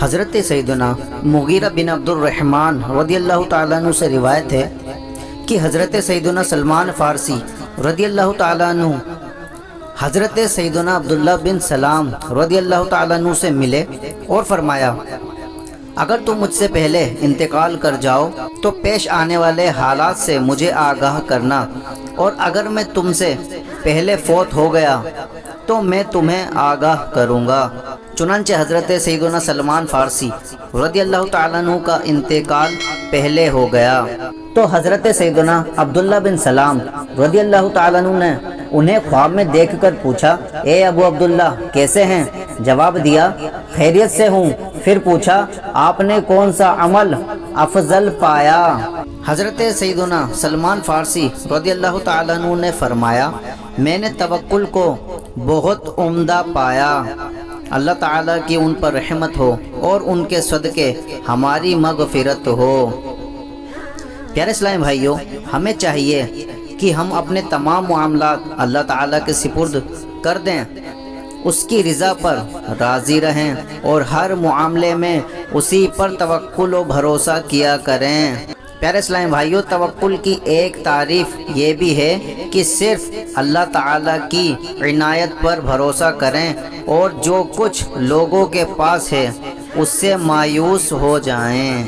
حضرت سیدنا مغیرہ بن عبد الرحمن رضی اللہ تعالیٰ عنہ سے روایت ہے کہ حضرت سیدنا سلمان فارسی رضی اللہ تعالیٰ عنہ حضرت سیدنا عبداللہ بن سلام رضی اللہ تعالیٰ عنہ سے ملے اور فرمایا، اگر تم مجھ سے پہلے انتقال کر جاؤ تو پیش آنے والے حالات سے مجھے آگاہ کرنا، اور اگر میں تم سے پہلے فوت ہو گیا تو میں تمہیں آگاہ کروں گا۔ چنانچہ حضرت سیدنا سلمان فارسی رضی اللہ تعالیٰ عنہ کا انتقال پہلے ہو گیا تو حضرت سیدنا عبداللہ بن سلام رضی اللہ تعالیٰ عنہ نے انہیں خواب میں دیکھ کر پوچھا، اے ابو عبداللہ کیسے ہیں؟ جواب دیا، خیریت سے ہوں۔ پھر پوچھا، آپ نے کون سا عمل افضل پایا؟ حضرت سیدنا سلمان فارسی رضی اللہ تعالیٰ عنہ نے فرمایا، میں نے توکل کو بہت عمدہ پایا۔ اللہ تعالیٰ کی ان پر رحمت ہو اور ان کے صدقے ہماری مغفرت ہو۔ پیارے اسلامی بھائیوں، ہمیں چاہیے کہ ہم اپنے تمام معاملات اللہ تعالیٰ کے سپرد کر دیں، اس کی رضا پر راضی رہیں اور ہر معاملے میں اسی پر توکل و بھروسہ کیا کریں۔ پیارے اسلامی بھائیوں، توکل کی ایک تعریف یہ بھی ہے کہ صرف اللہ تعالیٰ کی عنایت پر بھروسہ کریں اور جو کچھ لوگوں کے پاس ہے اس سے مایوس ہو جائیں۔